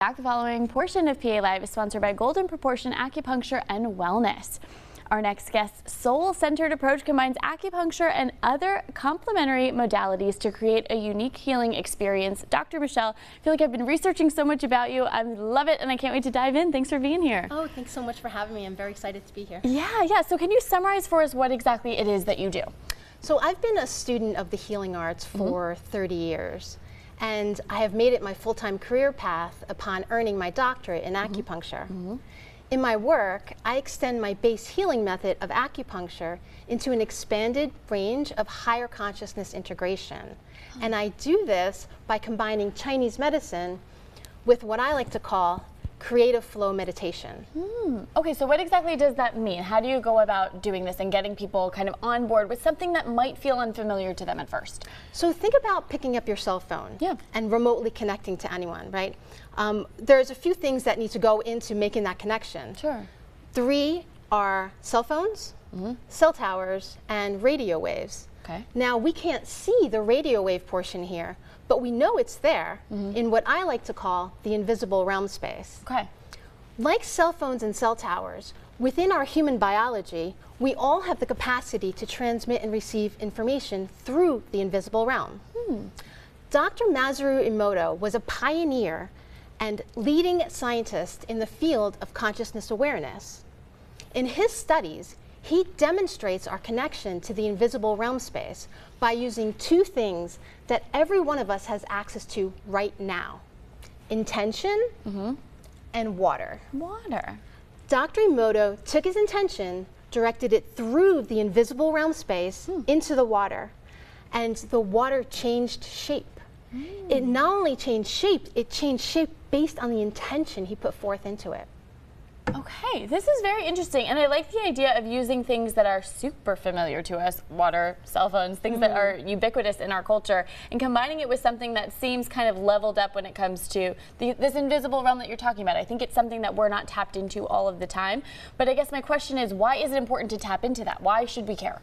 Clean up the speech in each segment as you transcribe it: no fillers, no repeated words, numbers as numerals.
The following portion of PA Live is sponsored by Golden Proportion Acupuncture and Wellness. Our next guest's soul-centered approach combines acupuncture and other complementary modalities to create a unique healing experience. Dr. Michele, I feel like I've been researching so much about you. I love it, and I can't wait to dive in. Thanks for being here. Oh, thanks so much for having me. I'm very excited to be here. Yeah. So can you summarize for us what exactly it is that you do? So I've been a student of the healing arts for 30 years. And I have made it my full-time career path upon earning my doctorate in acupuncture. In my work, I extend my base healing method of acupuncture into an expanded range of higher consciousness integration. And I do this by combining Chinese medicine with what I like to call creative flow meditation. Okay, so what exactly does that mean? How do you go about doing this and getting people kind of on board with something that might feel unfamiliar to them at first? So think about picking up your cell phone and remotely connecting to anyone, right? There's a few things that need to go into making that connection. Sure. 3 are cell phones, cell towers, and radio waves. Okay. Now, we can't see the radio wave portion here, but we know it's there in what I like to call the invisible realm space. Okay. Like cell phones and cell towers, within our human biology, we all have the capacity to transmit and receive information through the invisible realm. Dr. Masaru Emoto was a pioneer and leading scientist in the field of consciousness awareness. In his studies, he demonstrates our connection to the invisible realm space by using 2 things that every one of us has access to right now: intention and water. Water. Dr. Emoto took his intention, directed it through the invisible realm space into the water, and the water changed shape. It not only changed shape, it changed shape based on the intention he put forth into it. Okay, this is very interesting, and I like the idea of using things that are super familiar to us, water, cell phones, things that are ubiquitous in our culture, and combining it with something that seems kind of leveled up when it comes to this invisible realm that you're talking about. I think it's something that we're not tapped into all of the time, but I guess my question is, why is it important to tap into that? Why should we care?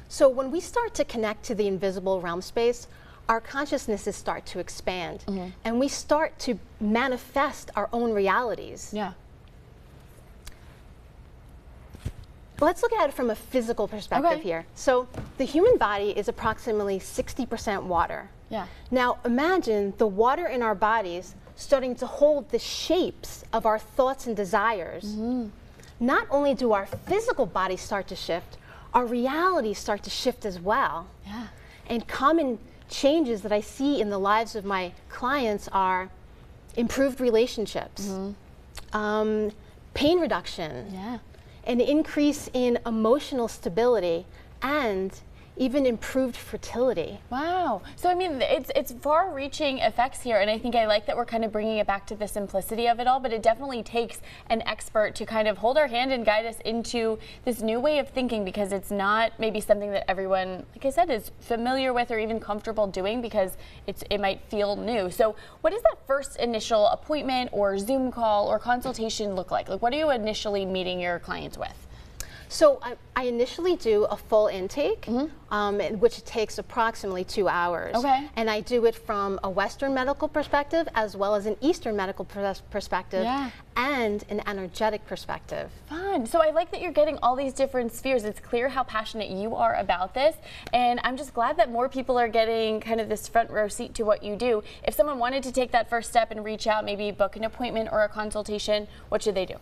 So when we start to connect to the invisible realm space, our consciousnesses start to expand, and we start to manifest our own realities. Yeah. Let's look at it from a physical perspective here. So the human body is approximately 60% water. Yeah. Now imagine the water in our bodies starting to hold the shapes of our thoughts and desires. Not only do our physical bodies start to shift, our realities start to shift as well. Yeah. And common changes that I see in the lives of my clients are improved relationships, pain reduction, an increase in emotional stability, and even improved fertility. Wow. So I mean, it's far-reaching effects here, and I think I like that we're kind of bringing it back to the simplicity of it all, but it definitely takes an expert to kind of hold our hand and guide us into this new way of thinking, because it's not maybe something that everyone, like I said, is familiar with or even comfortable doing, because it might feel new. So what does that first initial appointment or Zoom call or consultation look like? Like, what are you initially meeting your clients with? So I initially do a full intake, which takes approximately 2 hours. Okay. And I do it from a Western medical perspective as well as an Eastern medical perspective and an energetic perspective. Fun. So I like that you're getting all these different spheres. It's clear how passionate you are about this, and I'm just glad that more people are getting kind of this front row seat to what you do. If someone wanted to take that first step and reach out, maybe book an appointment or a consultation, what should they do?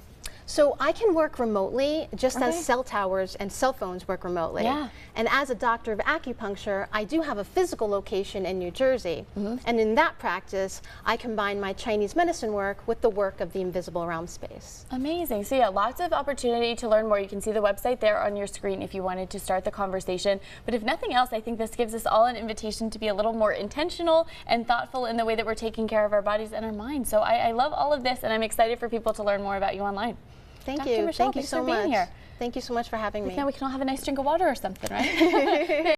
So I can work remotely just as cell towers and cell phones work remotely. And as a doctor of acupuncture, I do have a physical location in New Jersey. And in that practice, I combine my Chinese medicine work with the work of the invisible realm space. Amazing. So yeah, lots of opportunity to learn more. You can see the website there on your screen if you wanted to start the conversation. But if nothing else, I think this gives us all an invitation to be a little more intentional and thoughtful in the way that we're taking care of our bodies and our minds. So I love all of this, and I'm excited for people to learn more about you online. Thank Dr. you. Michele, Thank you so much. Here. Thank you so much for having me. Now we can all have a nice drink of water or something, right?